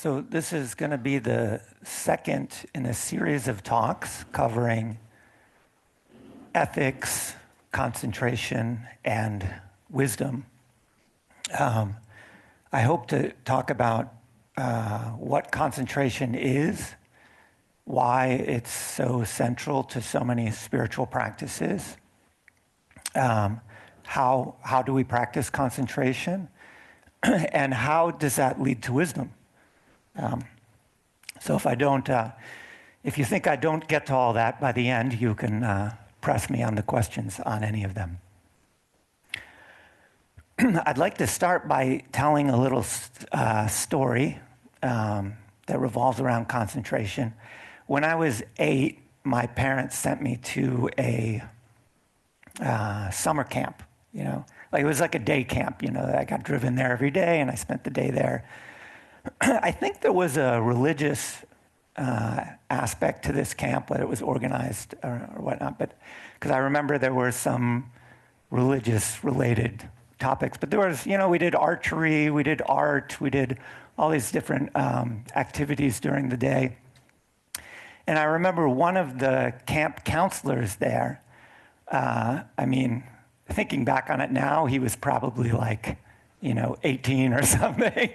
So this is going to be the second in a series of talks covering ethics, concentration, and wisdom. I hope to talk about what concentration is, why it's so central to so many spiritual practices, how do we practice concentration, and how does that lead to wisdom? So if you think I don't get to all that by the end, you can press me on the questions on any of them. I'd like to start by telling a little story that revolves around concentration. When I was 8, my parents sent me to a summer camp, like it was like a day camp, I got driven there every day and I spent the day there. I think there was a religious aspect to this camp, whether it was organized or whatnot, but because I remember there were some religious-related topics. But there was, we did archery, we did art, we did all these different activities during the day. And I remember one of the camp counselors there, thinking back on it now, he was probably like, 18 or something,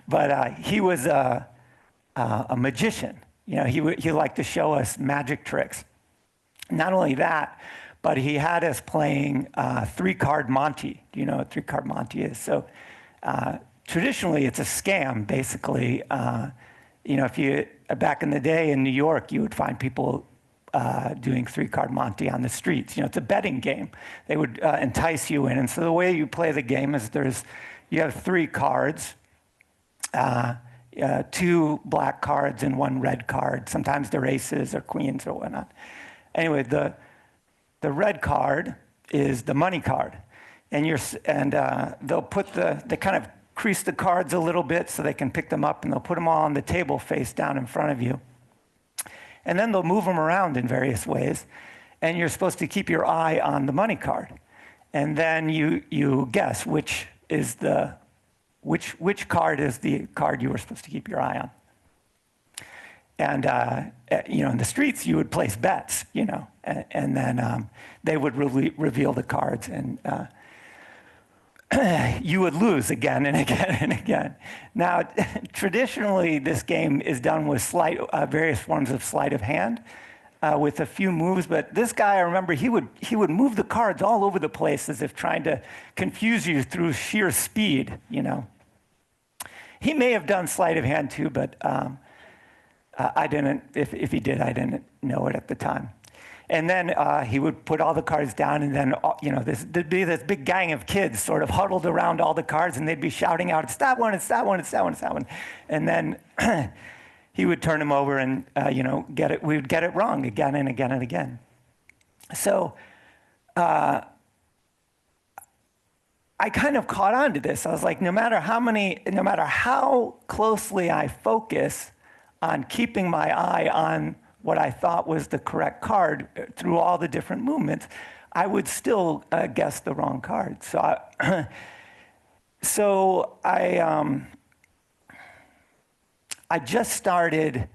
But he was a magician. He liked to show us magic tricks. Not only that, but he had us playing three-card Monte. Do you know what three-card Monte is? So traditionally, it's a scam, basically. If you back in the day in New York, you would find people doing three-card Monte on the streets. It's a betting game. They would entice you in. And so the way you play the game is you have 3 cards, 2 black cards and 1 red card. Sometimes they're aces or queens or whatnot. Anyway, the red card is the money card. And they'll they kind of crease the cards a little bit so they can pick them up, and they'll put them all on the table face down in front of you. And then they'll move them around in various ways. And you're supposed to keep your eye on the money card. And then you guess which card is the card you were supposed to keep your eye on. And, in the streets, you would place bets, and then they would reveal the cards, and you would lose again and again and again. Now, traditionally, this game is done with various forms of sleight of hand, with a few moves. But this guy, I remember, he would move the cards all over the place as if trying to confuse you through sheer speed. He may have done sleight of hand too, but I didn't. If he did, I didn't know it at the time. And then he would put all the cards down, and then, there'd be this big gang of kids sort of huddled around all the cards, and they'd be shouting out, "It's that one, it's that one, it's that one, it's that one." And then he would turn them over and, we would get it wrong again and again and again. So I kind of caught on to this. I was like, no matter how closely I focus on keeping my eye on what I thought was the correct card through all the different movements, I would still guess the wrong card. So I just started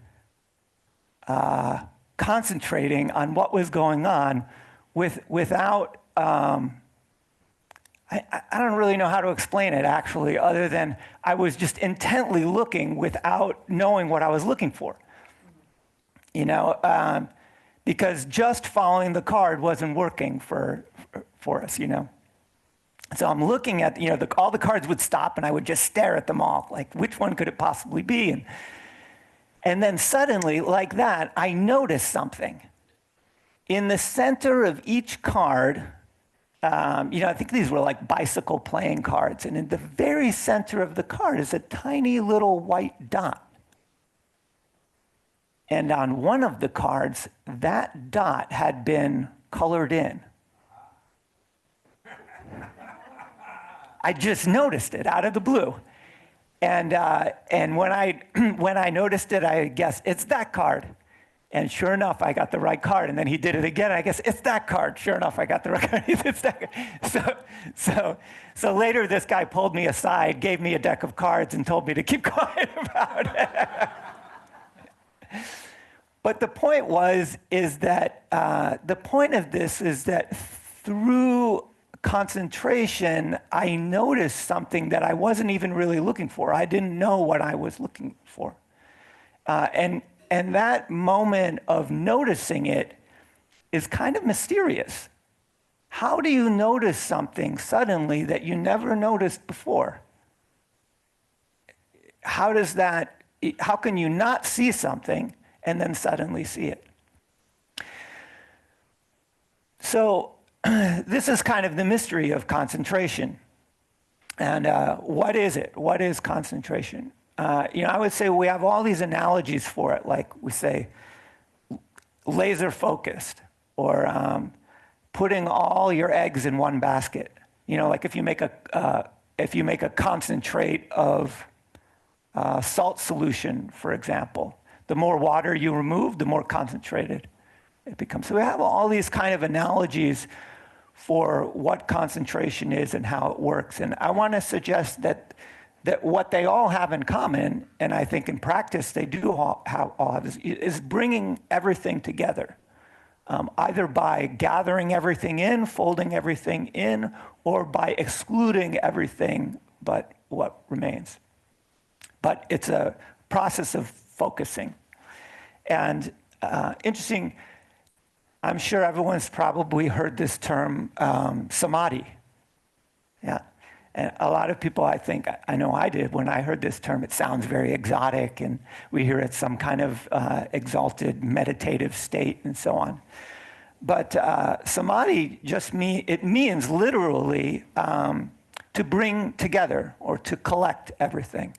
concentrating on what was going on without, I don't really know how to explain it, actually, other than I was just intently looking without knowing what I was looking for. Because just following the card wasn't working for us, So I'm looking at, all the cards would stop, and I would just stare at them all, like, which one could it possibly be? And then suddenly, like that, I noticed something. In the center of each card, I think these were like bicycle playing cards, and in the very center of the card is a tiny little white dot. And on one of the cards, that dot had been colored in. I just noticed it out of the blue. And when I noticed it, I guessed, it's that card. And sure enough, I got the right card. And then he did it again. I guess it's that card. Sure enough, I got the right card. It's that card. So later, this guy pulled me aside, gave me a deck of cards, and told me to keep quiet about it. But the point is that the point of this is that through concentration, I noticed something that I wasn't even really looking for. I didn't know what I was looking for. And that moment of noticing it is kind of mysterious. How do you notice something suddenly that you never noticed before? How can you not see something and then suddenly see it? So this is kind of the mystery of concentration. And what is it? What is concentration? I would say we have all these analogies for it, like we say laser focused, or putting all your eggs in one basket. Like if you make a concentrate of salt solution, for example, the more water you remove, the more concentrated it becomes. So we have all these kind of analogies for what concentration is and how it works. And I want to suggest that what they all have in common, and I think in practice they do all have, is bringing everything together, either by gathering everything in, folding everything in, or by excluding everything but what remains. But it's a process of focusing. And interesting, I'm sure everyone's probably heard this term, samadhi. Yeah. And a lot of people, I know I did, when I heard this term, it sounds very exotic, and we hear it's some kind of exalted meditative state and so on. But samadhi means literally to bring together or to collect everything.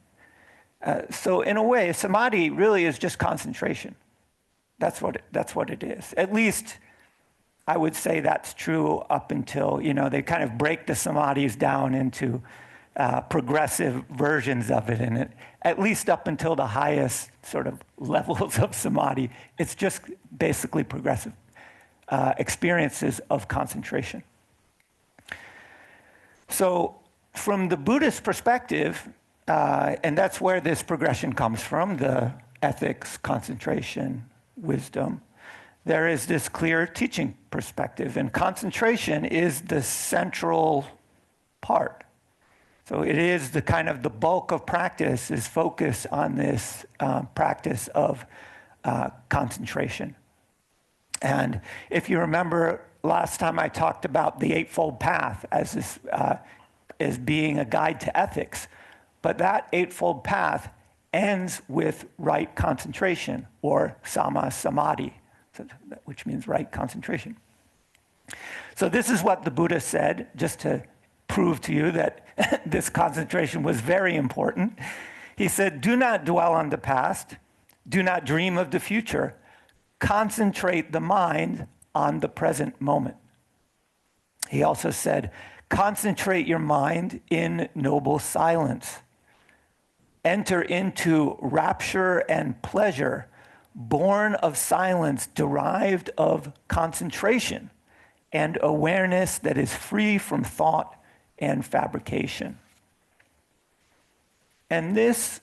So in a way, samadhi really is just concentration. That's what it is. At least I would say that's true up until, they kind of break the samadhis down into progressive versions of it. And at least up until the highest sort of levels of samadhi, it's just basically progressive experiences of concentration. So from the Buddhist perspective, and that's where this progression comes from, the ethics, concentration, wisdom, there is this clear teaching perspective, and concentration is the central part. So it is the kind of the bulk of practice is focused on this practice of concentration. And if you remember last time I talked about the Eightfold Path as being a guide to ethics, but that Eightfold Path ends with right concentration, or sama samadhi, which means right concentration. So this is what the Buddha said, just to prove to you that this concentration was very important. He said, "Do not dwell on the past. Do not dream of the future. Concentrate the mind on the present moment." He also said, "Concentrate your mind in noble silence. Enter into rapture and pleasure, born of silence, derived of concentration, and awareness that is free from thought and fabrication." And this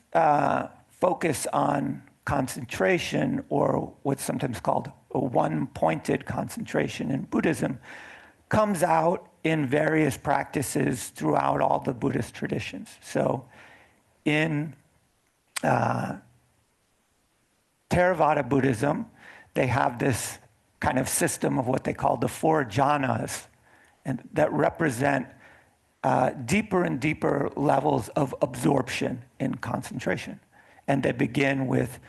focus on concentration, or what's sometimes called a one-pointed concentration in Buddhism, comes out in various practices throughout all the Buddhist traditions. So in Theravada Buddhism, they have this kind of system of what they call the four jhanas, and that represent deeper and deeper levels of absorption in concentration. And they begin with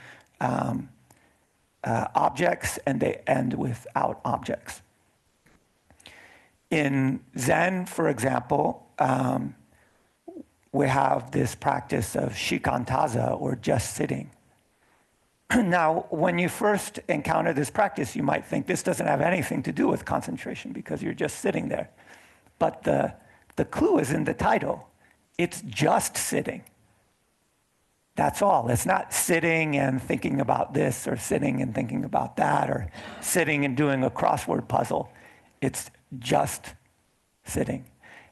objects, and they end without objects. In Zen, for example, we have this practice of shikantaza, or just sitting. Now, when you first encounter this practice, you might think this doesn't have anything to do with concentration because you're just sitting there. But the clue is in the title. It's just sitting. That's all. It's not sitting and thinking about this or sitting and thinking about that or sitting and doing a crossword puzzle. It's just sitting.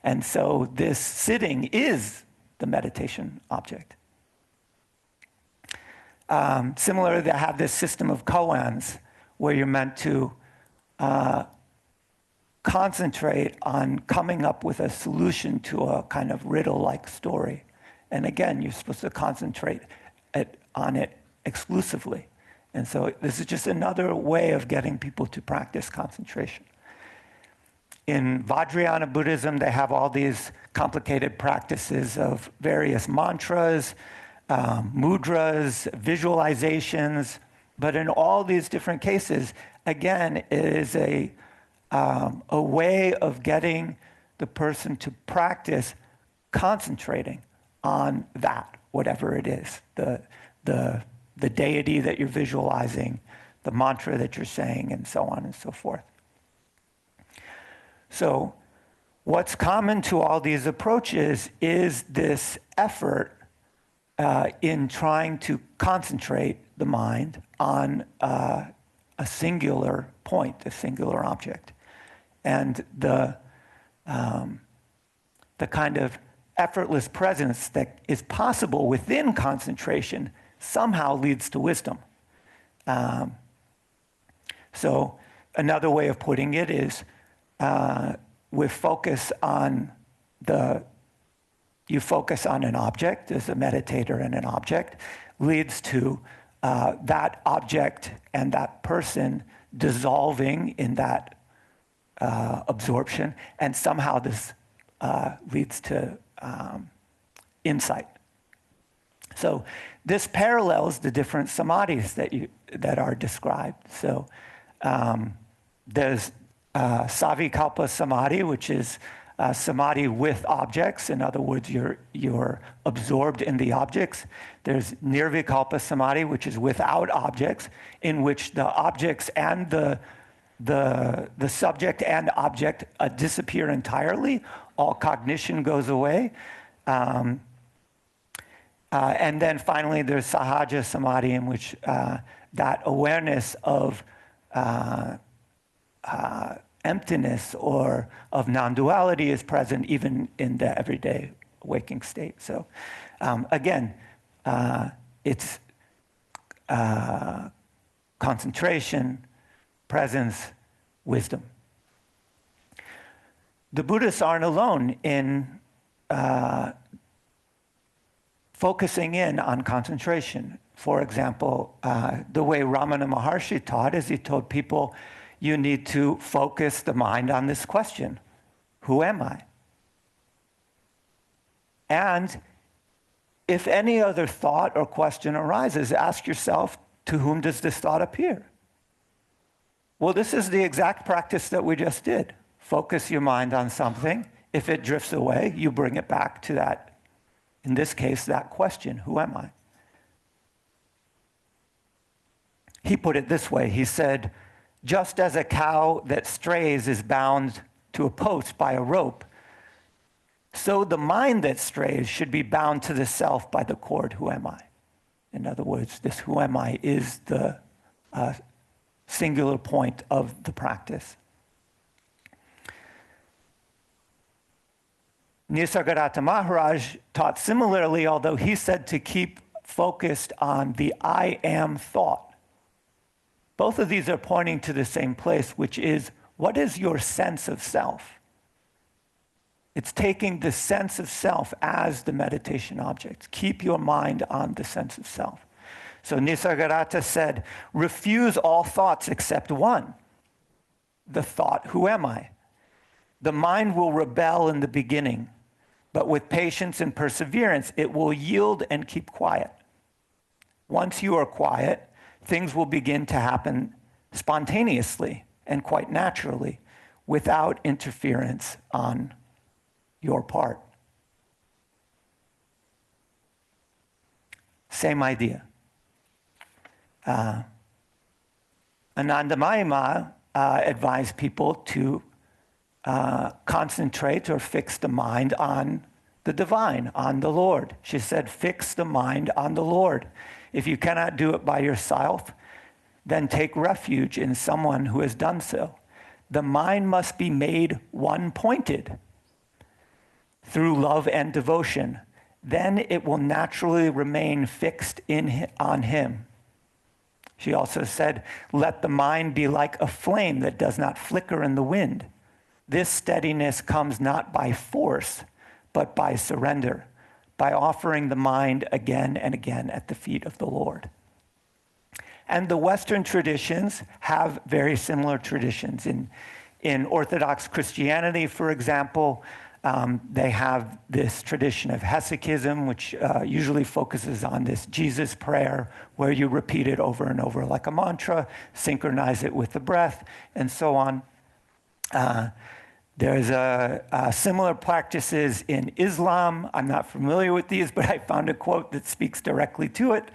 And so this sitting is the meditation object. Similarly, they have this system of koans where you're meant to concentrate on coming up with a solution to a kind of riddle-like story. And again, you're supposed to concentrate on it exclusively. And so this is just another way of getting people to practice concentration. In Vajrayana Buddhism, they have all these complicated practices of various mantras, mudras, visualizations. But in all these different cases, again, it is a way of getting the person to practice concentrating on that, whatever it is, the deity that you're visualizing, the mantra that you're saying, and so on and so forth. So what's common to all these approaches is this effort in trying to concentrate the mind on a singular point, a singular object. And the kind of effortless presence that is possible within concentration somehow leads to wisdom. So another way of putting it is with focus on you focus on an object as a meditator, and an object leads to that object and that person dissolving in that absorption, and somehow this leads to insight. So this parallels the different samadhis that are described. So there's Savikalpa Samadhi, which is samadhi with objects. In other words, you're absorbed in the objects. There's Nirvikalpa Samadhi, which is without objects, in which the objects and the subject and object disappear entirely. All cognition goes away. And then finally, there's Sahaja Samadhi, in which that awareness of emptiness or of non-duality is present even in the everyday waking state. So again, it's concentration, presence, wisdom. The Buddhists aren't alone in focusing in on concentration. For example, the way Ramana Maharshi taught is he told people, you need to focus the mind on this question: who am I? And if any other thought or question arises, ask yourself, to whom does this thought appear? Well, this is the exact practice that we just did. Focus your mind on something. If it drifts away, you bring it back to that, in this case, that question: who am I? He put it this way. He said, just as a cow that strays is bound to a post by a rope, so the mind that strays should be bound to the self by the cord, who am I? In other words, this who am I is the singular point of the practice. Nisargadatta Maharaj taught similarly, although he said to keep focused on the I am thought. Both of these are pointing to the same place, which is, what is your sense of self? It's taking the sense of self as the meditation object. Keep your mind on the sense of self. So Nisargadatta said, refuse all thoughts except one, the thought, who am I? The mind will rebel in the beginning, but with patience and perseverance, it will yield and keep quiet. Once you are quiet, things will begin to happen spontaneously and quite naturally without interference on your part. Same idea. Anandamayama advised people to concentrate or fix the mind on the divine, on the Lord. She said, fix the mind on the Lord. If you cannot do it by yourself, then take refuge in someone who has done so. The mind must be made one-pointed through love and devotion. Then it will naturally remain fixed on him. She also said, let the mind be like a flame that does not flicker in the wind. This steadiness comes not by force, but by surrender, by offering the mind again and again at the feet of the Lord. And the Western traditions have very similar traditions. In Orthodox Christianity, for example, they have this tradition of Hesychism, which usually focuses on this Jesus prayer, where you repeat it over and over like a mantra, synchronize it with the breath, and so on. There's similar practices in Islam. I'm not familiar with these, but I found a quote that speaks directly to it.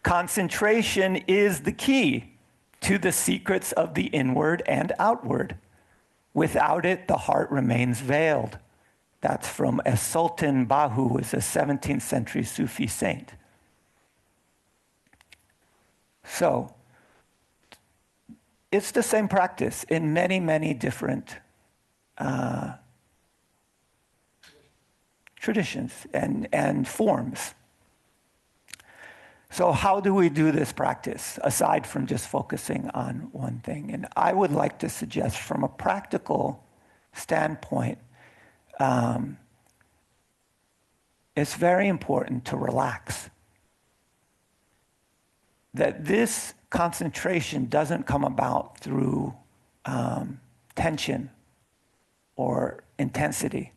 Concentration is the key to the secrets of the inward and outward. Without it, the heart remains veiled. That's from a Sultan Bahu, who was a 17th century Sufi saint. So, it's the same practice in many, many different traditions and forms. So how do we do this practice, aside from just focusing on one thing? And I would like to suggest, from a practical standpoint, it's very important to relax. That this concentration doesn't come about through tension or intensity.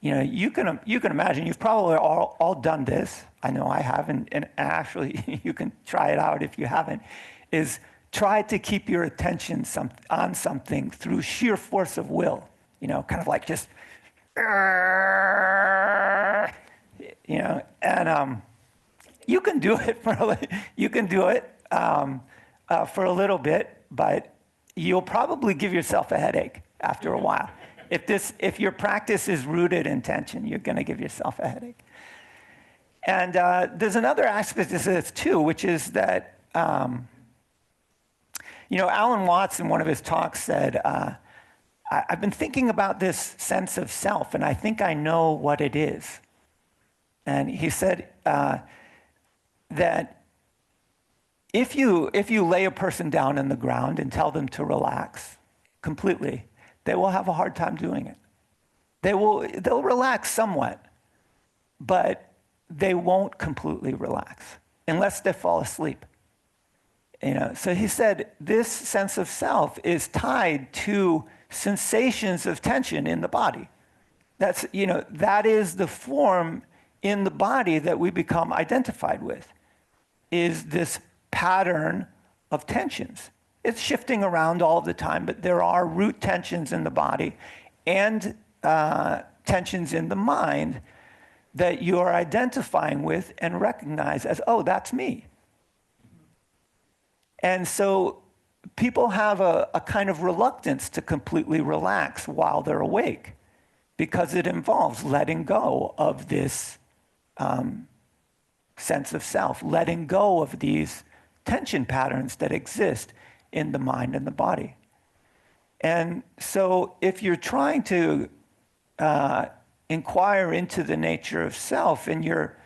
You know, you can imagine, you've probably all done this. I know I have, and actually you can try it out if you haven't, is try to keep your attention on something through sheer force of will. You know, kind of like just, you know, and you can do it for a little bit, but you'll probably give yourself a headache after a while. If your practice is rooted in tension, you're going to give yourself a headache. And there's another aspect to this too, which is that, you know, Alan Watts in one of his talks said, I've been thinking about this sense of self, and I think I know what it is. And he said that if you lay a person down on the ground and tell them to relax completely, they will have a hard time doing it. They'll relax somewhat, but they won't completely relax unless they fall asleep. You know, so he said this sense of self is tied to sensations of tension in the body. That's, you know, that is the form in the body that we become identified with, is this pattern of tensions. It's shifting around all the time, but there are root tensions in the body and tensions in the mind that you are identifying with and recognize as, oh, that's me. And so people have a kind of reluctance to completely relax while they're awake, because it involves letting go of this sense of self, letting go of these tension patterns that exist in the mind and the body. And so if you're trying to inquire into the nature of self and you're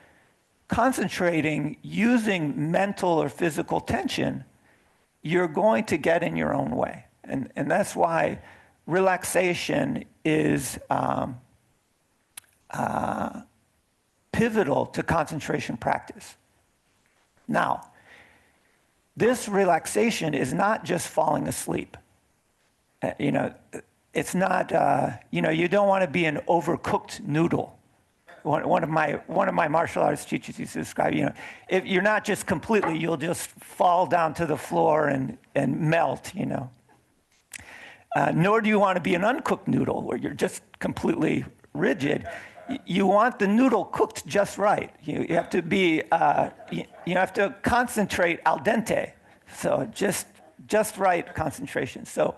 concentrating using mental or physical tension, you're going to get in your own way. And that's why relaxation is pivotal to concentration practice. Now, this relaxation is not just falling asleep. You know, it's not, you know, you don't want to be an overcooked noodle. One of my martial arts teachers used to describe, you know, if you're not just completely, you'll just fall down to the floor and melt, you know. Nor do you want to be an uncooked noodle where you're just completely rigid. You want the noodle cooked just right. You have to be, you have to concentrate al dente. So just right concentration. So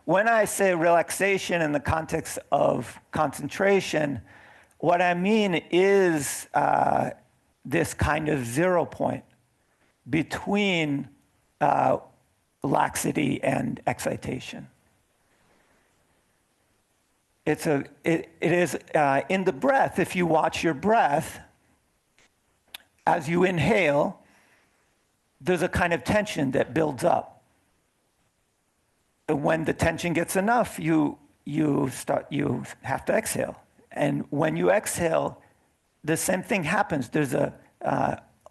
when I say relaxation in the context of concentration, What I mean is this kind of 0 point between laxity and excitation. It is in the breath. If you watch your breath, as you inhale, there's a kind of tension that builds up. When the tension gets enough, you have to exhale. And when you exhale, the same thing happens. There's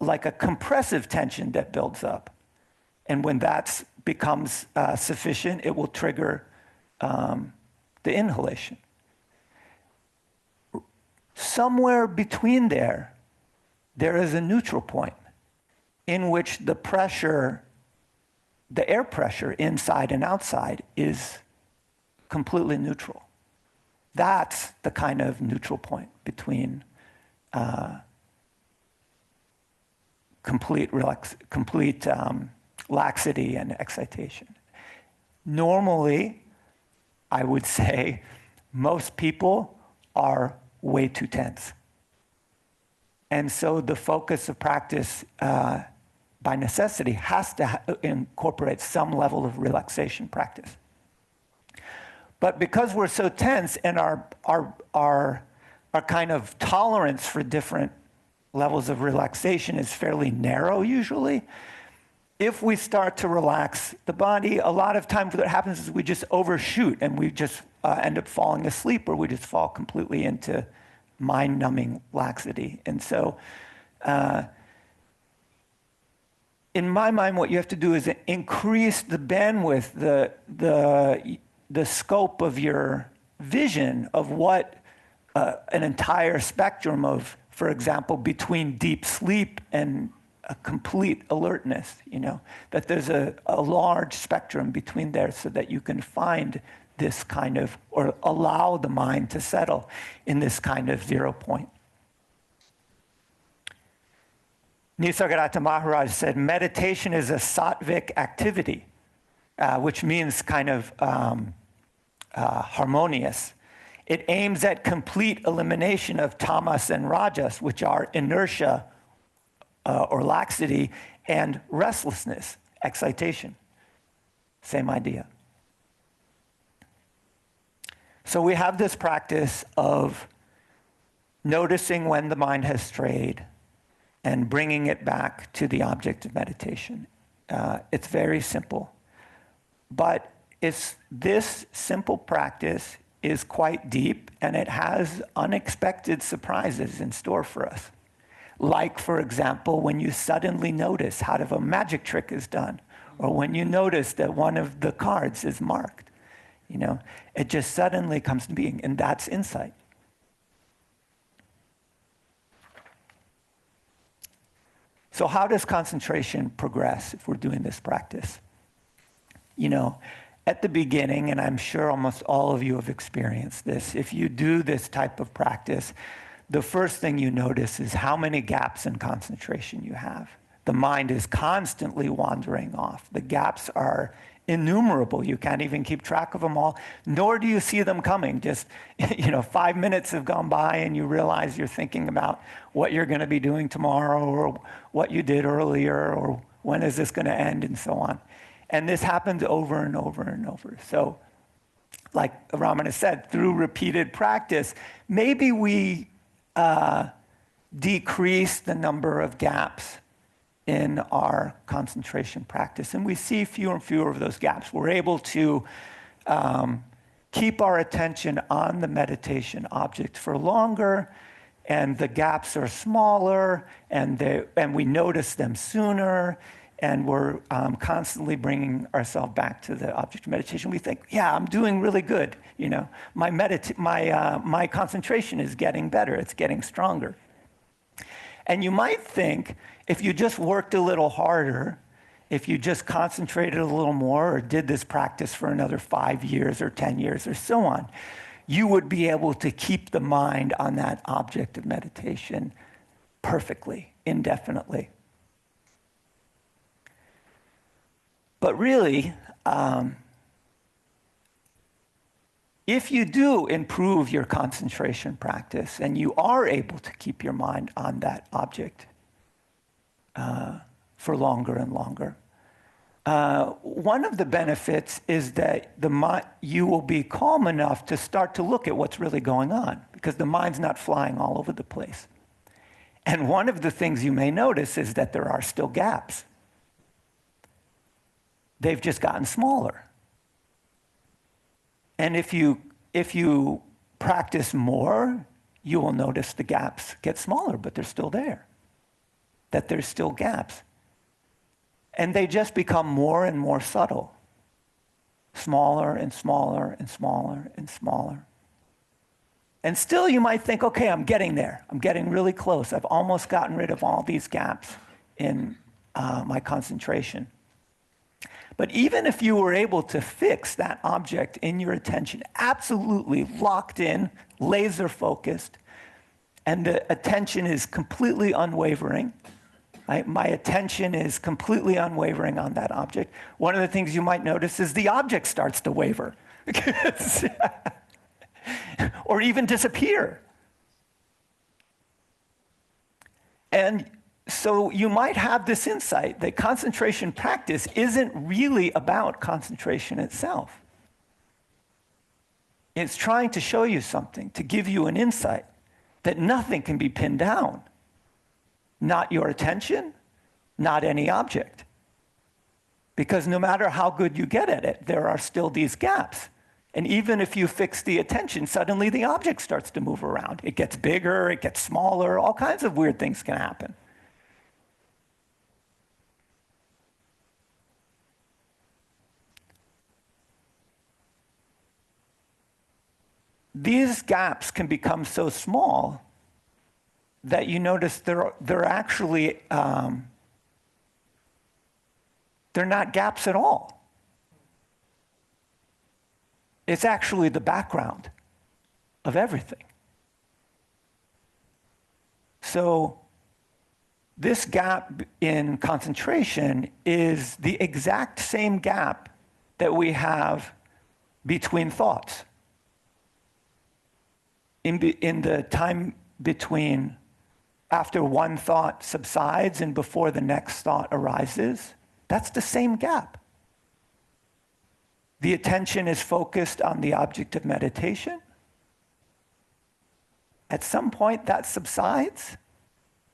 like a compressive tension that builds up. And when that becomes sufficient, it will trigger the inhalation. Somewhere between there is a neutral point in which the pressure, the air pressure inside and outside is completely neutral. That's the kind of neutral point between complete laxity and excitation. Normally, I would say most people are way too tense. And so the focus of practice by necessity has to incorporate some level of relaxation practice. But because we're so tense and our kind of tolerance for different levels of relaxation is fairly narrow usually, if we start to relax the body, a lot of times what happens is we just overshoot and we just end up falling asleep, or we just fall completely into mind-numbing laxity. And so in my mind, what you have to do is increase the bandwidth, the scope of your vision of what an entire spectrum of, for example, between deep sleep and a complete alertness, that there's a large spectrum between there so that you can find this kind of, or allow the mind to settle in this kind of 0 point. Nisargadatta Maharaj said, meditation is a sattvic activity, which means kind of harmonious. It aims at complete elimination of tamas and rajas, which are inertia or laxity, and restlessness, excitation. Same idea. So we have this practice of noticing when the mind has strayed and bringing it back to the object of meditation. It's very simple. But this simple practice is quite deep, and it has unexpected surprises in store for us. Like, for example, when you suddenly notice how a magic trick is done, or when you notice that one of the cards is marked. It just suddenly comes to being, and that's insight. So how does concentration progress if we're doing this practice? At the beginning, and I'm sure almost all of you have experienced this, if you do this type of practice, the first thing you notice is how many gaps in concentration you have. The mind is constantly wandering off. The gaps are innumerable. You can't even keep track of them all, nor do you see them coming. Just, 5 minutes have gone by and you realize you're thinking about what you're going to be doing tomorrow, or what you did earlier, or when is this going to end, and so on. And this happens over and over and over. So, like Ramana said, through repeated practice, maybe we decrease the number of gaps in our concentration practice, and we see fewer and fewer of those gaps. We're able to keep our attention on the meditation object for longer, and the gaps are smaller, and we notice them sooner, and we're constantly bringing ourselves back to the object of meditation. We think, yeah, I'm doing really good. My concentration is getting better. It's getting stronger. And you might think, if you just worked a little harder, if you just concentrated a little more, or did this practice for another 5 years or 10 years or so on, you would be able to keep the mind on that object of meditation perfectly, indefinitely. But really, if you do improve your concentration practice and you are able to keep your mind on that object for longer and longer, one of the benefits is that you will be calm enough to start to look at what's really going on, because the mind's not flying all over the place. And one of the things you may notice is that there are still gaps. They've just gotten smaller. And if you practice more, you will notice the gaps get smaller, but they're still there. That there's still gaps. And they just become more and more subtle. Smaller and smaller and smaller and smaller. And still you might think, okay, I'm getting there. I'm getting really close. I've almost gotten rid of all these gaps in my concentration. But even if you were able to fix that object in your attention, absolutely locked in, laser focused, and the attention is completely unwavering, right? My attention is completely unwavering on that object. One of the things you might notice is the object starts to waver or even disappear. And so you might have this insight that concentration practice isn't really about concentration itself. It's trying to show you something, to give you an insight that nothing can be pinned down. Not your attention, not any object. Because no matter how good you get at it, there are still these gaps. And even if you fix the attention, suddenly the object starts to move around. It gets bigger, it gets smaller, all kinds of weird things can happen. These gaps can become so small that you notice they're actually, they're not gaps at all. It's actually the background of everything. So this gap in concentration is the exact same gap that we have between thoughts. In the time between after one thought subsides and before the next thought arises, that's the same gap. The attention is focused on the object of meditation. At some point that subsides.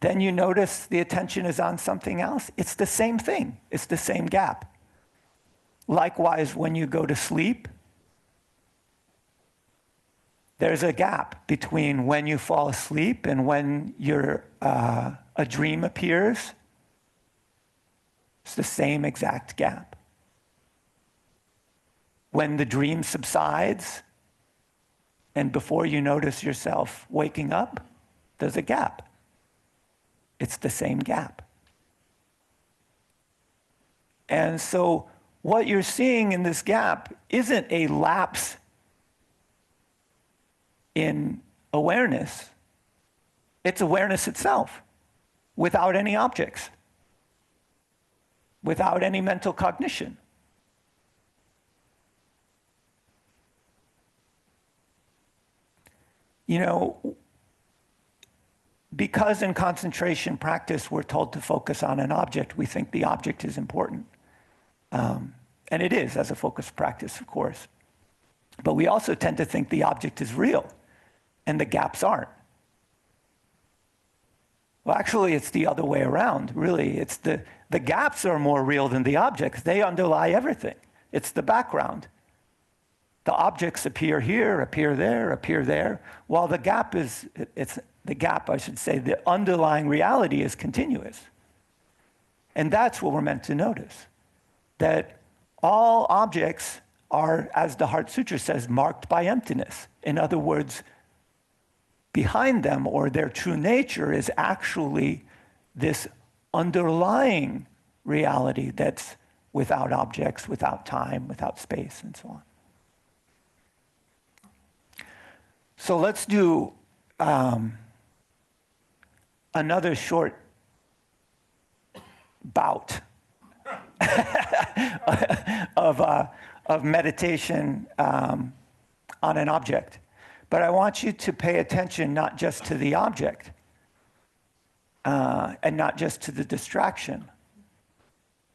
Then you notice the attention is on something else. It's the same thing. It's the same gap. Likewise, when you go to sleep, there's a gap between when you fall asleep and when a dream appears. It's the same exact gap. When the dream subsides and before you notice yourself waking up, there's a gap. It's the same gap. And so what you're seeing in this gap isn't a lapse in awareness. It's awareness itself, without any objects, without any mental cognition. You know, because in concentration practice we're told to focus on an object, we think the object is important. And it is, as a focused practice, of course. But we also tend to think the object is real, and the gaps aren't. Well, actually, it's the other way around, really. It's the gaps are more real than the objects. They underlie everything. It's the background. The objects appear here, appear there, while the gap is, the underlying reality is continuous. And that's what we're meant to notice. That all objects are, as the Heart Sutra says, marked by emptiness. In other words, behind them, or their true nature, is actually this underlying reality that's without objects, without time, without space, and so on. So let's do another short bout of meditation on on an object. But I want you to pay attention not just to the object and not just to the distraction,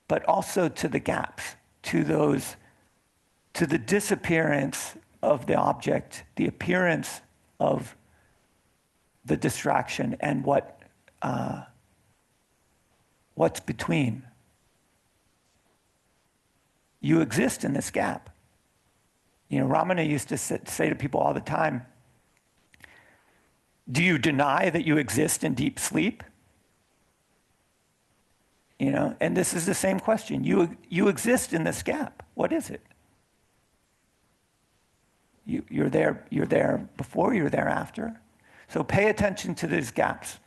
but also to the gaps, to the disappearance of the object, the appearance of the distraction, and what's between. You exist in this gap. You know, Ramana used to say to people all the time, do you deny that you exist in deep sleep? You know, and this is the same question. You exist in this gap. What is it? You're there before, you're there after. So pay attention to these gaps.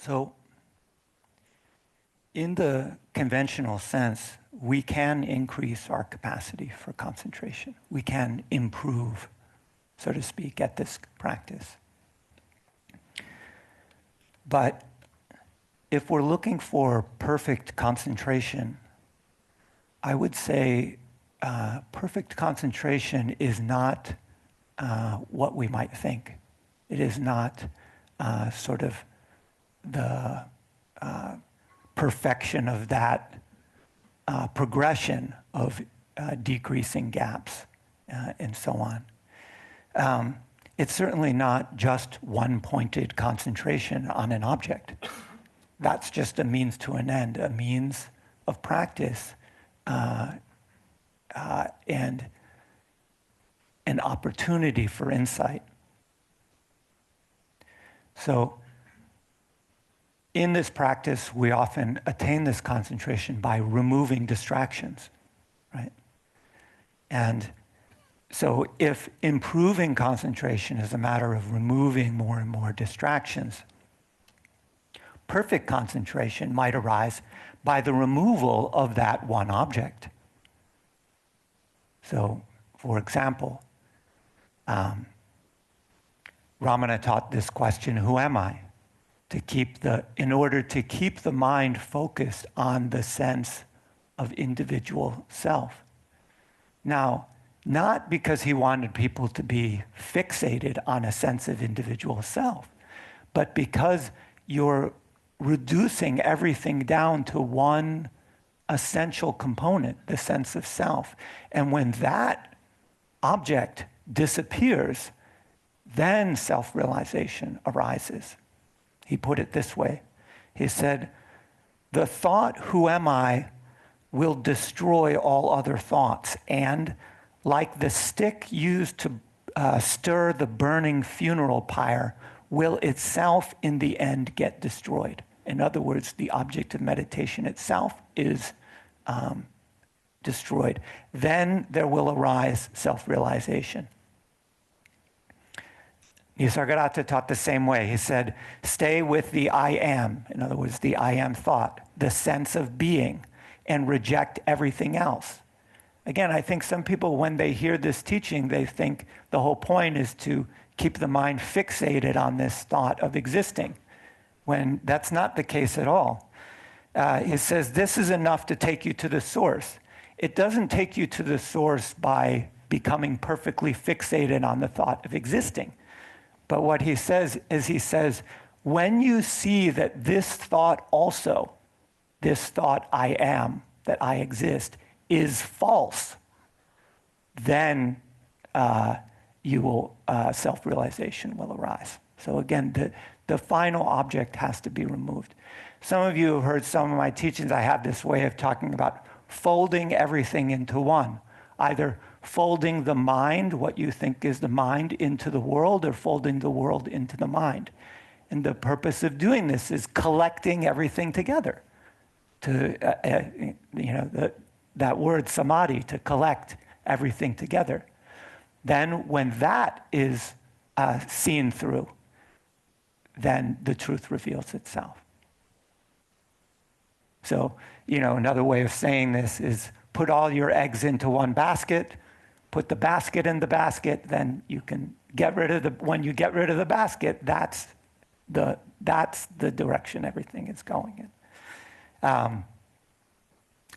So, in the conventional sense, we can increase our capacity for concentration. We can improve, so to speak, at this practice. But if we're looking for perfect concentration, I would say perfect concentration is not what we might think. It is not sort of the perfection of that progression of decreasing gaps and so on. It's certainly not just one-pointed concentration on an object. That's just a means to an end, a means of practice and an opportunity for insight. So, in this practice, we often attain this concentration by removing distractions, right? And so if improving concentration is a matter of removing more and more distractions, perfect concentration might arise by the removal of that one object. So, for example, Ramana taught this question, who am I? In order to keep the mind focused on the sense of individual self. Now, not because he wanted people to be fixated on a sense of individual self, but because you're reducing everything down to one essential component, the sense of self. And when that object disappears, then self-realization arises. He put it this way. He said, the thought, who am I, will destroy all other thoughts. And like the stick used to stir the burning funeral pyre, will itself in the end get destroyed. In other words, the object of meditation itself is destroyed. Then there will arise self-realization. Nisargadatta taught the same way. He said, stay with the I am, in other words, the I am thought, the sense of being, and reject everything else. Again, I think some people, when they hear this teaching, they think the whole point is to keep the mind fixated on this thought of existing, when that's not the case at all. He says, this is enough to take you to the source. it doesn't take you to the source by becoming perfectly fixated on the thought of existing. But what he says is, he says, when you see that this thought also, this thought I am, that I exist, is false, then you will, self-realization will arise. So again, the final object has to be removed. Some of you have heard some of my teachings. I have this way of talking about folding everything into one, either folding the mind, what you think is the mind, into the world, or folding the world into the mind. And the purpose of doing this is collecting everything together. That word samadhi, to collect everything together. Then when that is seen through, then the truth reveals itself. So, another way of saying this is put all your eggs into one basket, put the basket in the basket, then you can get rid of when you get rid of the basket, that's the direction everything is going in.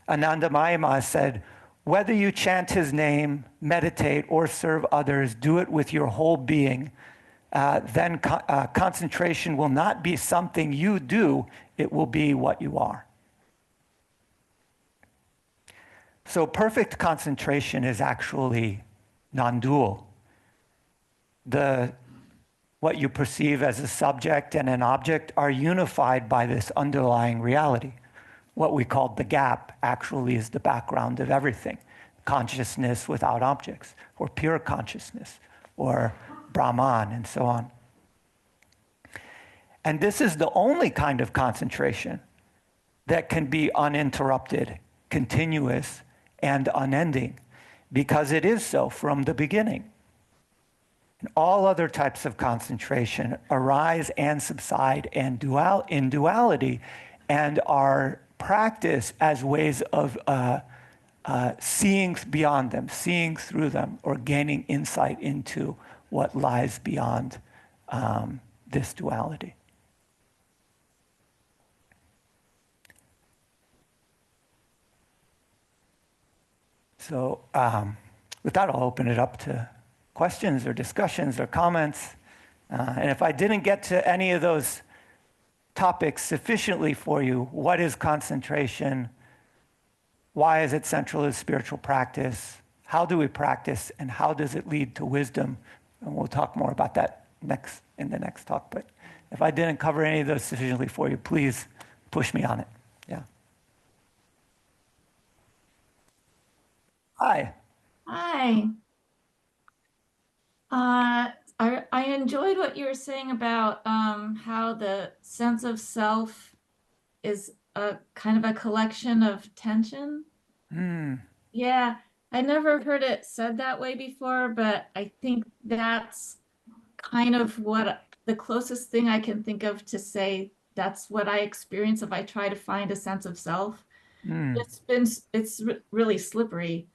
Anandamaya said, whether you chant his name, meditate, or serve others, do it with your whole being. Then concentration will not be something you do, it will be what you are. So perfect concentration is actually non-dual. What you perceive as a subject and an object are unified by this underlying reality. What we call the gap actually is the background of everything. Consciousness without objects, or pure consciousness, or Brahman, and so on. And this is the only kind of concentration that can be uninterrupted, continuous, and unending, because it is so from the beginning. And all other types of concentration arise and subside in duality, and are practiced as ways of seeing beyond them, seeing through them, or gaining insight into what lies beyond this duality. So with that, I'll open it up to questions or discussions or comments. And if I didn't get to any of those topics sufficiently for you, what is concentration? Why is it central to spiritual practice? How do we practice, and how does it lead to wisdom? And we'll talk more about that in the next talk. But if I didn't cover any of those sufficiently for you, please push me on it. Yeah. Hi. Hi. I enjoyed what you were saying about how the sense of self is a kind of a collection of tension. Yeah, I never heard it said that way before, but I think that's kind of what the closest thing I can think of to say that's what I experience if I try to find a sense of self. It's really slippery.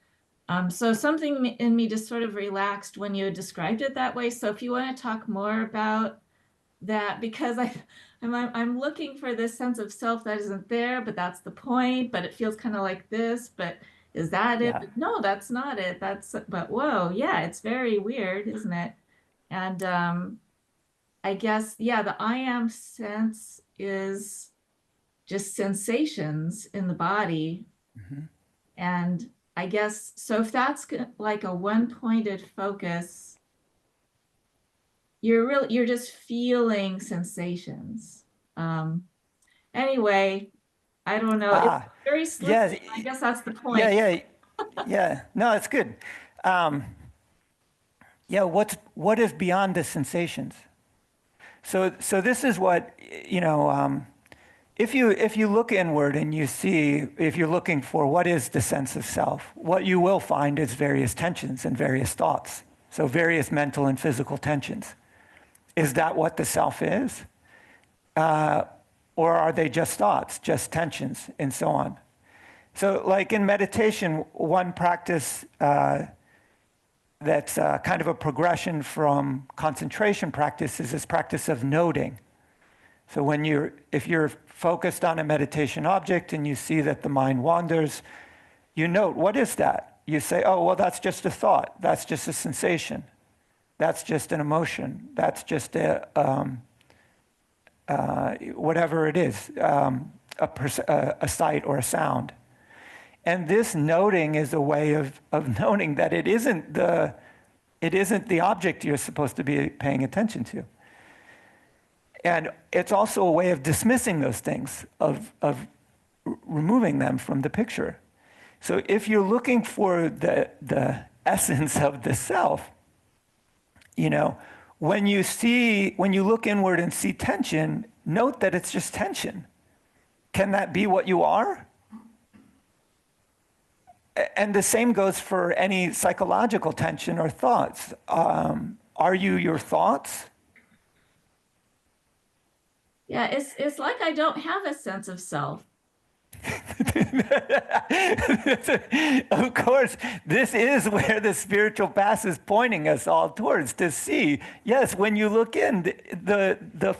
So something in me just sort of relaxed when you described it that way. So if you want to talk more about that, because I'm looking for this sense of self that isn't there, but that's the point, but it feels kind of like this, but is that it? Yeah. No, that's not it. But whoa, yeah, it's very weird, isn't it? And I guess, yeah, the I am sense is just sensations in the body. And I guess, so if that's like a one-pointed focus, you're just feeling sensations. Anyway, I don't know. It's very slippery. Yeah, I guess that's the point. Yeah. No, it's good. Yeah, what is beyond the sensations? So this is what, if you look inward and you see, if you're looking for what is the sense of self, what you will find is various tensions and various thoughts. So various mental and physical tensions. Is that what the self is? Or are they just thoughts, just tensions, and so on? So like in meditation, one practice that's kind of a progression from concentration practice is this practice of noting. So if you're focused on a meditation object and you see that the mind wanders, You note, what is that? You say, oh, well, that's just a thought. That's just a sensation. That's just an emotion. That's just whatever it is, a sight or a sound. And this noting is a way of noting that it isn't the object you're supposed to be paying attention to. And it's also a way of dismissing those things, of removing them from the picture. So if you're looking for the essence of the self, when you look inward and see tension, note that it's just tension. Can that be what you are? And the same goes for any psychological tension or thoughts. Are you your thoughts? Yeah, it's like I don't have a sense of self. Of course, this is where the spiritual path is pointing us all towards, to see. Yes, when you look in, the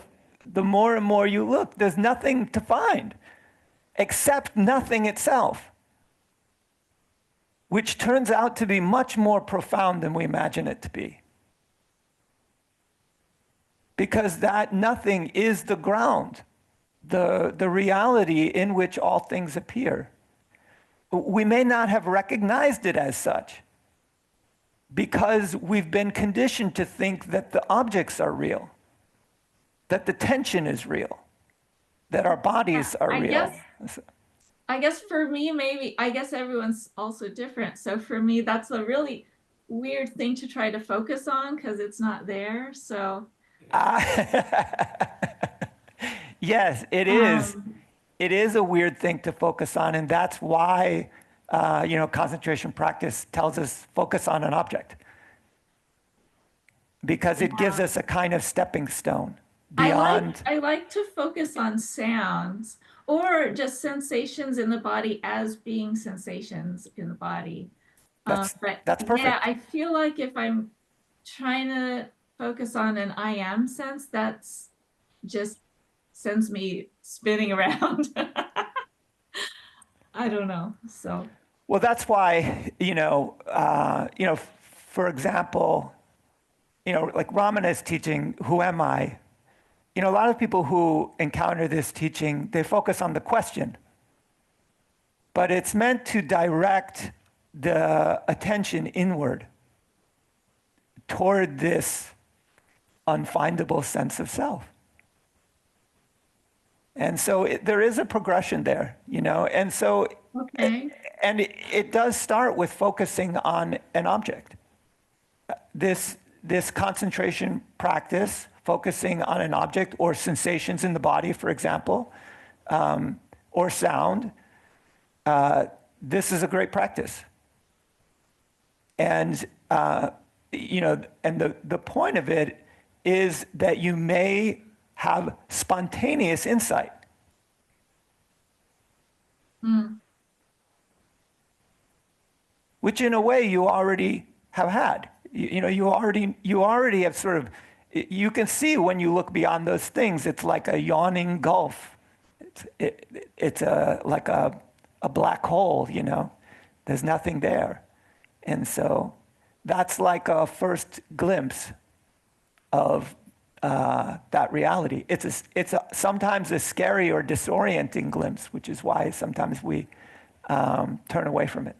more and more you look, there's nothing to find except nothing itself, which turns out to be much more profound than we imagine it to be. Because that nothing is the ground, the reality in which all things appear. We may not have recognized it as such because we've been conditioned to think that the objects are real, that the tension is real, that our bodies are real. I guess for me, I guess everyone's also different. So for me, that's a really weird thing to try to focus on because it's not there. So. Yes, it is. It is a weird thing to focus on, and that's why, concentration practice tells us focus on an object, because it gives us a kind of stepping stone beyond. I like to focus on sounds or just sensations in the body as being sensations in the body. That's perfect. Yeah, I feel like if I'm trying to focus on an I am sense, that's just sends me spinning around. I don't know. So. Well, that's why, for example, like Ramana's teaching, who am I? A lot of people who encounter this teaching, they focus on the question. But it's meant to direct the attention inward toward this unfindable sense of self. And so there is a progression there, and so, okay. And it does start with focusing on an object. This concentration practice, focusing on an object or sensations in the body, for example, or sound, this is a great practice. And, and the point of it is that you may have spontaneous insight. Which in a way you already have had. You already have sort of, you can see when you look beyond those things, it's like a yawning gulf. It's like a black hole, There's nothing there. And so that's like a first glimpse of that reality. It's sometimes a scary or disorienting glimpse, which is why sometimes we turn away from it.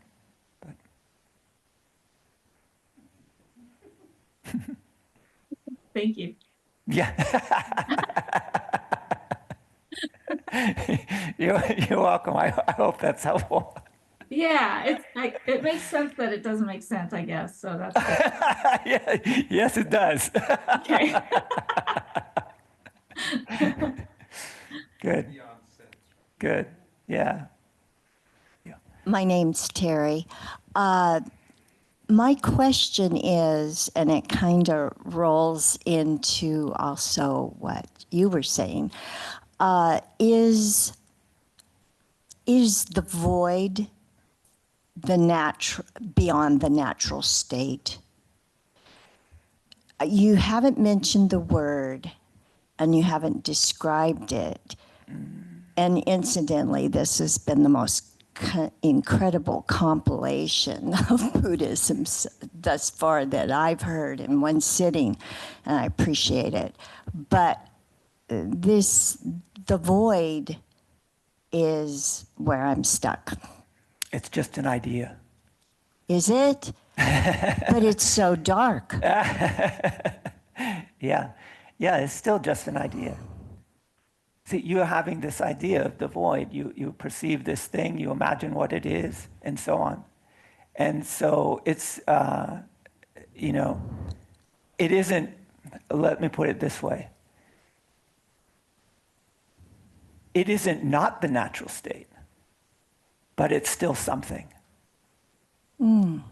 Thank you. Yeah. You're welcome. I hope that's helpful. Yeah, it's like it makes sense that it doesn't make sense, I guess. So that's good. Yeah, yes, it does. Okay. Good. Good. Yeah. My name's Terry. My question is, and it kind of rolls into also what you were saying, is the void beyond the natural state? You haven't mentioned the word, and you haven't described it. And incidentally, this has been the most incredible compilation of Buddhism thus far that I've heard in one sitting, and I appreciate it. But the void is where I'm stuck. It's just an idea. Is it? But it's so dark. Yeah, it's still just an idea. See, you're having this idea of the void. You perceive this thing, you imagine what it is, and so on. And so it's, it isn't, let me put it this way. It isn't not the natural state, but it's still something. In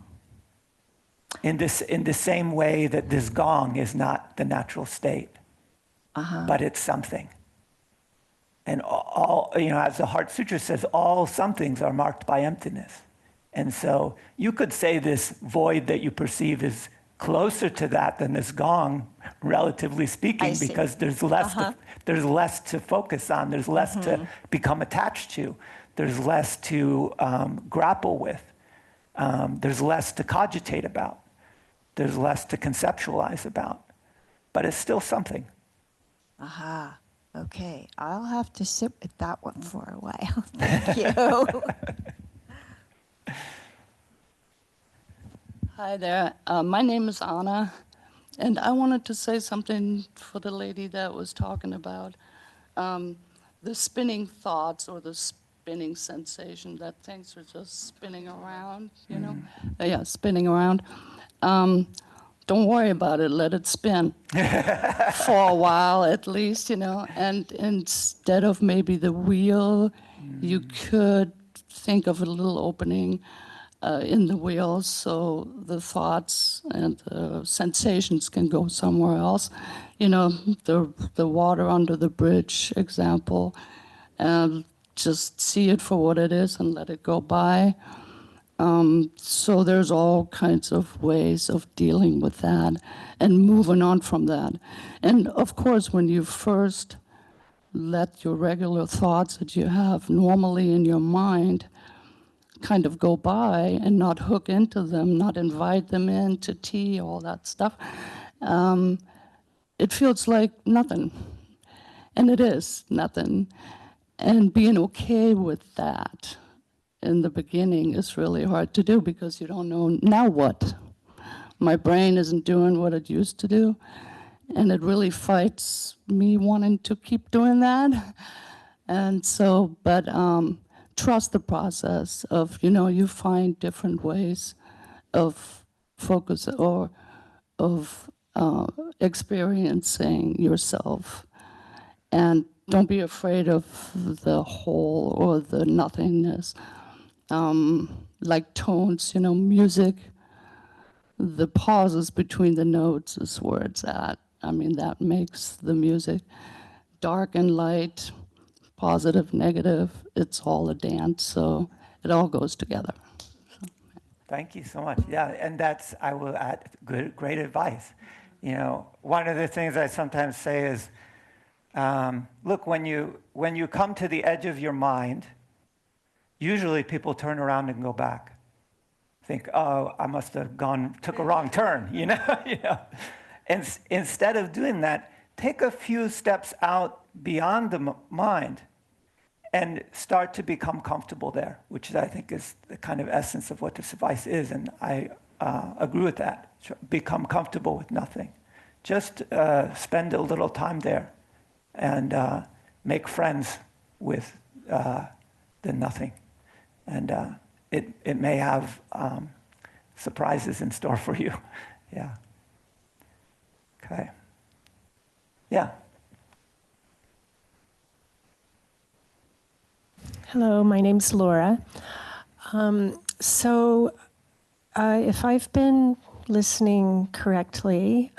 the same way that this gong is not the natural state, but it's something. And all, as the Heart Sutra says, all somethings are marked by emptiness. And so you could say this void that you perceive is closer to that than this gong, relatively speaking, because there's less to focus on, there's less to become attached to, there's less to grapple with, there's less to cogitate about, there's less to conceptualize about, but it's still something. Aha. Okay, I'll have to sit with that one for a while. Thank you. Hi there. My name is Anna, and I wanted to say something for the lady that was talking about the spinning thoughts or the spinning sensation that things are just spinning around, Yeah, spinning around. Don't worry about it, let it spin for a while at least, and instead of maybe the wheel, you could think of a little opening in the wheel so the thoughts and the sensations can go somewhere else. The water under the bridge example, just see it for what it is and let it go by. So there's all kinds of ways of dealing with that and moving on from that. And of course, when you first let your regular thoughts that you have normally in your mind kind of go by and not hook into them, not invite them into tea, all that stuff, it feels like nothing. And it is nothing. And being okay with that in the beginning is really hard to do because you don't know, now what? My brain isn't doing what it used to do, and it really fights me wanting to keep doing that. And so, but trust the process of, you find different ways of focus or of experiencing yourself. And don't be afraid of the whole or the nothingness. Like tones, music, the pauses between the notes is where it's at. I mean, that makes the music. Dark and light, positive, negative, it's all a dance, so it all goes together. Thank you so much. Yeah, and I will add, great advice. One of the things I sometimes say is, look, when you come to the edge of your mind, usually people turn around and go back. Think, oh, I must have took a wrong turn, And instead of doing that, take a few steps out beyond the mind and start to become comfortable there, which I think is the kind of essence of what this advice is, and I agree with that. Become comfortable with nothing. Just spend a little time there and make friends with the nothing. And it may have surprises in store for you. Yeah. Okay. Yeah. Hello, my name's Laura. If I've been listening correctly,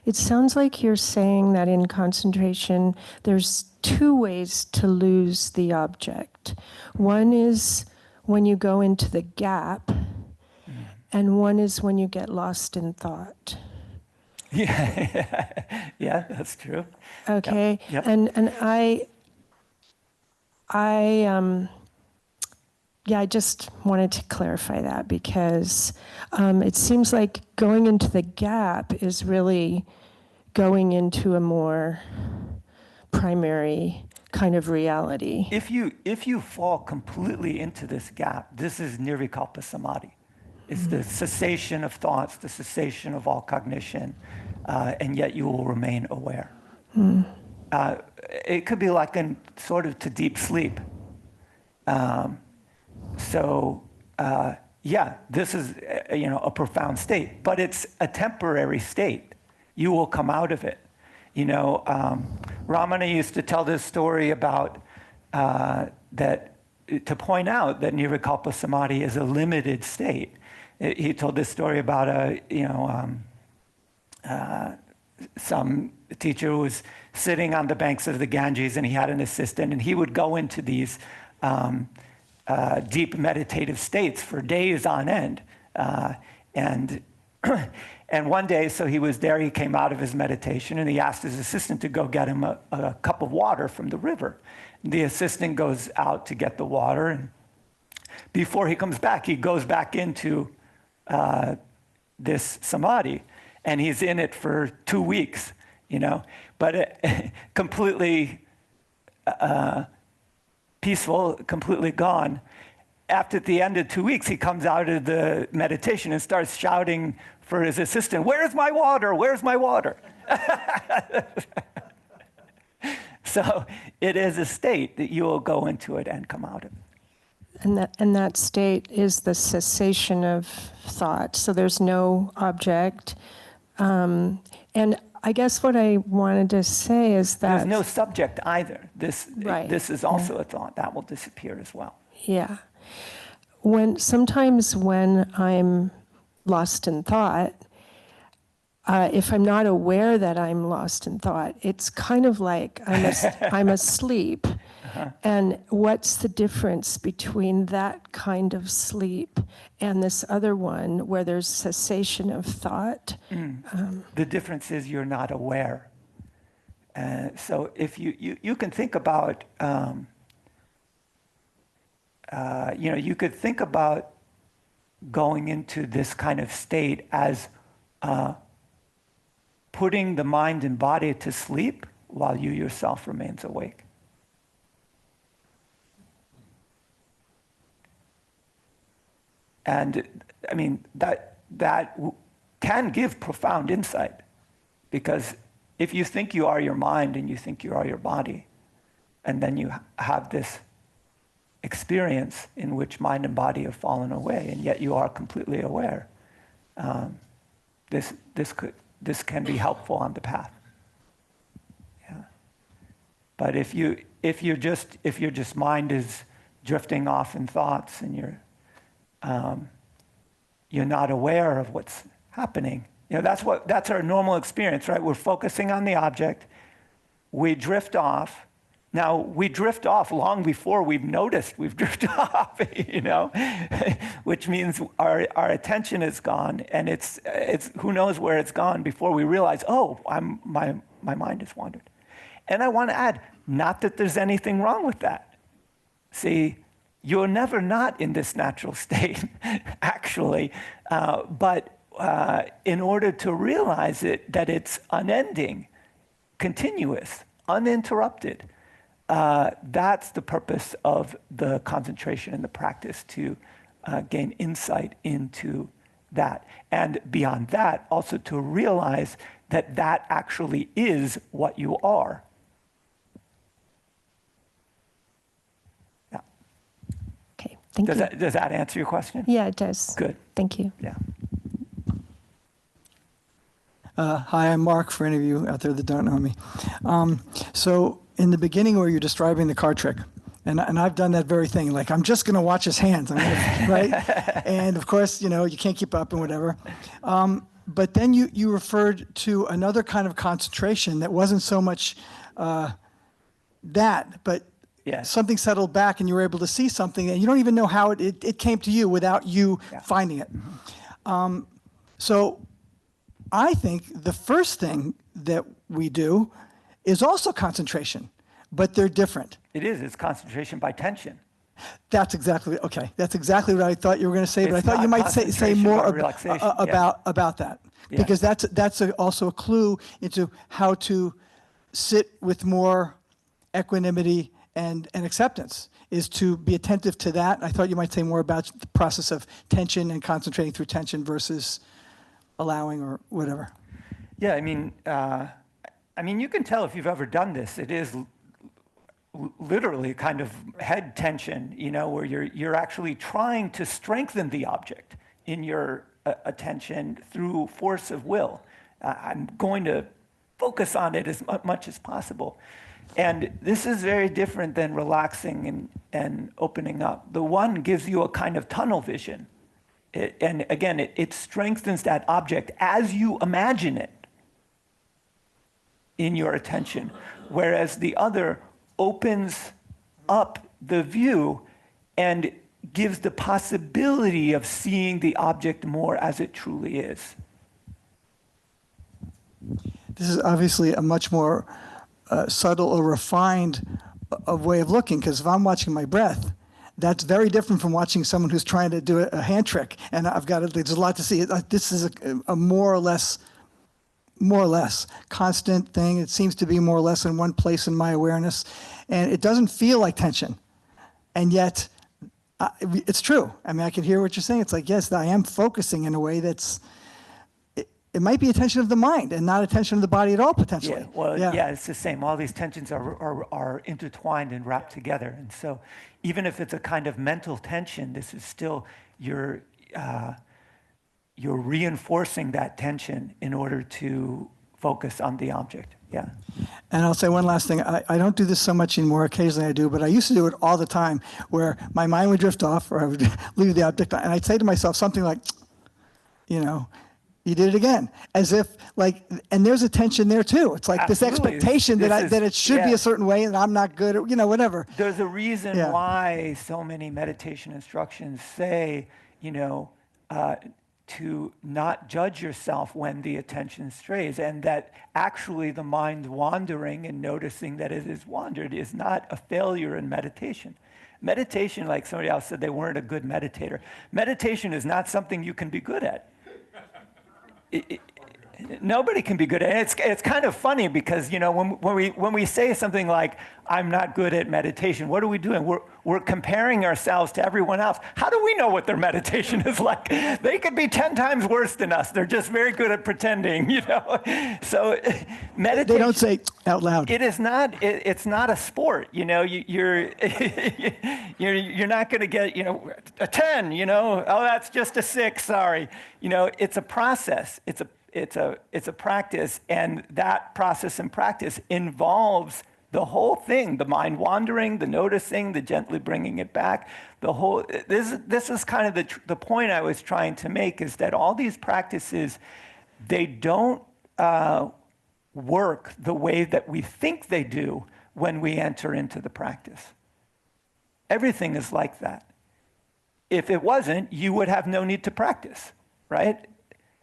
it sounds like you're saying that in concentration, there's two ways to lose the object. One is when you go into the gap, and one is when you get lost in thought. Yeah, that's true. Okay, Yep. and I yeah, I just wanted to clarify that because it seems like going into the gap is really going into a more primary kind of reality. If you fall completely into this gap, this is nirvikalpa samadhi. It's the cessation of thoughts, the cessation of all cognition, and yet you will remain aware. It could be like in sort of to deep sleep. Yeah, this is a profound state, but it's a temporary state. You will come out of it. Ramana used to tell this story about that to point out that nirvikalpa samadhi is a limited state. He told this story about some teacher who was sitting on the banks of the Ganges, and he had an assistant, and he would go into these deep meditative states for days on end. And one day, so he was there, he came out of his meditation, and he asked his assistant to go get him a cup of water from the river. The assistant goes out to get the water, and before he comes back, he goes back into this samadhi, and he's in it for 2 weeks, but completely peaceful, completely gone. After the end of 2 weeks, he comes out of the meditation and starts shouting for his assistant, "Where's my water? Where's my water?" So it is a state that you will go into it and come out of it. And that state is the cessation of thought. So there's no object. And I guess what I wanted to say is that There's no subject either. This is also a thought. That will disappear as well. Yeah. Sometimes when I'm lost in thought, if I'm not aware that I'm lost in thought, it's kind of like I'm asleep. And what's the difference between that kind of sleep and this other one where there's cessation of thought? The difference is you're not aware. So if you can think about, you could think about going into this kind of state as putting the mind and body to sleep while you yourself remains awake. And I mean, that can give profound insight, because if you think you are your mind and you think you are your body, and then you have this experience in which mind and body have fallen away, and yet you are completely aware, this can be helpful on the path. Yeah. But if your just mind is drifting off in thoughts and you're not aware of what's happening. That's our normal experience, right? We're focusing on the object. We drift off. Now, we drift off long before we've noticed we've drifted off, which means our attention is gone, and it's who knows where it's gone before we realize, my mind has wandered. And I want to add, not that there's anything wrong with that. See, you're never not in this natural state, actually, but in order to realize that it's unending, continuous, uninterrupted, that's the purpose of the concentration and the practice, to gain insight into that. And beyond that, also to realize that that actually is what you are. Okay, thank you. Does that answer your question? Yeah, it does. Good. Thank you. Yeah. Hi, I'm Mark, for any of you out there that don't know me. So in the beginning where you're describing the card trick, and I've done that very thing, like I'm just going to watch his hands, right? And of course, you can't keep up and whatever. But then you referred to another kind of concentration that wasn't so much that, but something settled back and you were able to see something, and you don't even know how it came to you without you finding it. Mm-hmm. So I think the first thing that we do is also concentration, but they're different. It is. It's concentration by tension. That's exactly okay. That's exactly what I thought you were going to say. But I It's thought you not might say concentration, more but relaxation, yeah. about that, Yeah. because that's also a clue into how to sit with more equanimity and acceptance, is to be attentive to that. I thought you might say more about the process of tension and concentrating through tension versus allowing or whatever. Yeah, I mean, you can tell if you've ever done this. It is literally kind of head tension, where you're actually trying to strengthen the object in your attention through force of will. I'm going to focus on it as much as possible. And this is very different than relaxing and opening up. The one gives you a kind of tunnel vision. And again, it strengthens that object as you imagine it in your attention, whereas the other opens up the view and gives the possibility of seeing the object more as it truly is. This is obviously a much more subtle or refined way of looking, because if I'm watching my breath, that's very different from watching someone who's trying to do a hand trick, and there's a lot to see. This is a more or less constant thing. It seems to be more or less in one place in my awareness, and it doesn't feel like tension, and yet it's true. I mean, I can hear what you're saying. It's like, yes, I am focusing in a way that's, it might be a tension of the mind and not a tension of the body at all, potentially. Yeah, well, yeah, it's the same. All these tensions are intertwined and wrapped together. And so even if it's a kind of mental tension, this is still, you're reinforcing that tension in order to focus on the object. Yeah. And I'll say one last thing. I don't do this so much anymore. Occasionally I do, but I used to do it all the time, where my mind would drift off, or I would leave the object, and I'd say to myself something like, you did it again, as if and there's a tension there too. It's like Absolutely. This expectation that it should be a certain way, and I'm not good, or whatever. There's a reason why so many meditation instructions say, to not judge yourself when the attention strays, and that actually the mind wandering and noticing that it has wandered is not a failure in meditation. Meditation, like somebody else said, they weren't a good meditator. Meditation is not something you can be good at. Nobody can be good at it. It's kind of funny because when we say something like I'm not good at meditation, what are we doing? We're comparing ourselves to everyone else. How do we know what their meditation is like? They could be 10 times worse than us. They're just very good at pretending, So meditation. They don't say out loud. It is not. It's not a sport. You're not going to get a 10. Oh, that's just a 6. Sorry. It's a process. It's a practice, and that process and practice involves the whole thing: the mind wandering, the noticing, the gently bringing it back. This is kind of the point I was trying to make, is that all these practices, they don't work the way that we think they do when we enter into the practice. Everything is like that. If it wasn't, you would have no need to practice, right?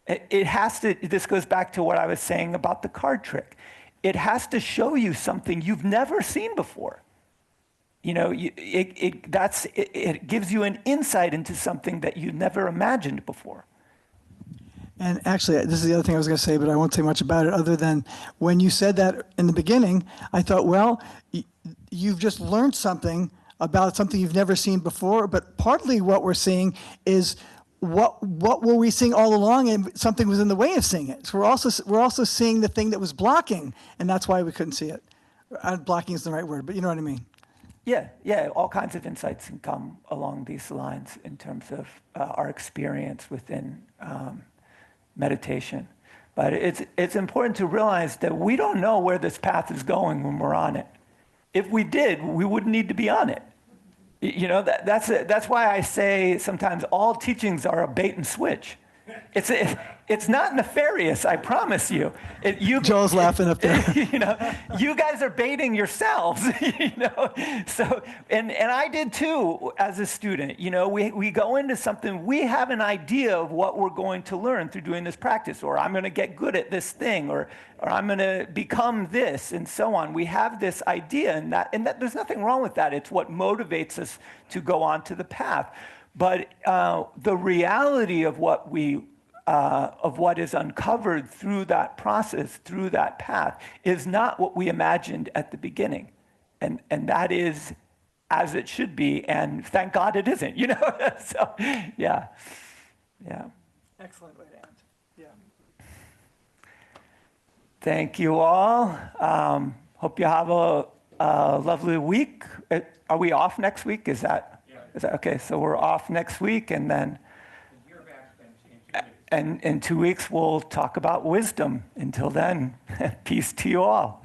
It has to, this goes back to what I was saying about the card trick. It has to show you something you've never seen before. It gives you an insight into something that you never imagined before. And actually, this is the other thing I was going to say, but I won't say much about it, other than when you said that in the beginning, I thought, well, you've just learned something about something you've never seen before, but partly what we're seeing is what were we seeing all along, and something was in the way of seeing it. So we're also seeing the thing that was blocking, and that's why we couldn't see it. Blocking is the right word, but you know what I mean. Yeah, all kinds of insights can come along these lines in terms of our experience within meditation. But it's important to realize that we don't know where this path is going when we're on it. If we did, we wouldn't need to be on it. That's why I say sometimes all teachings are a bait and switch. It's not nefarious, I promise you. Joel's laughing up there. You know, you guys are baiting yourselves, you know. So, and I did too as a student. You know, we go into something, we have an idea of what we're going to learn through doing this practice, or I'm going to get good at this thing, or I'm going to become this, and so on. We have this idea, and that there's nothing wrong with that. It's what motivates us to go on to the path. But the reality of what is uncovered through that process, through that path, is not what we imagined at the beginning. And that is as it should be, and thank God it isn't, you know? So, yeah. Excellent way to end. Yeah. Thank you all. Hope you have a lovely week. Are we off next week? Is that okay? So we're off next week, and then and in 2 weeks we'll talk about wisdom. Until then, peace to you all.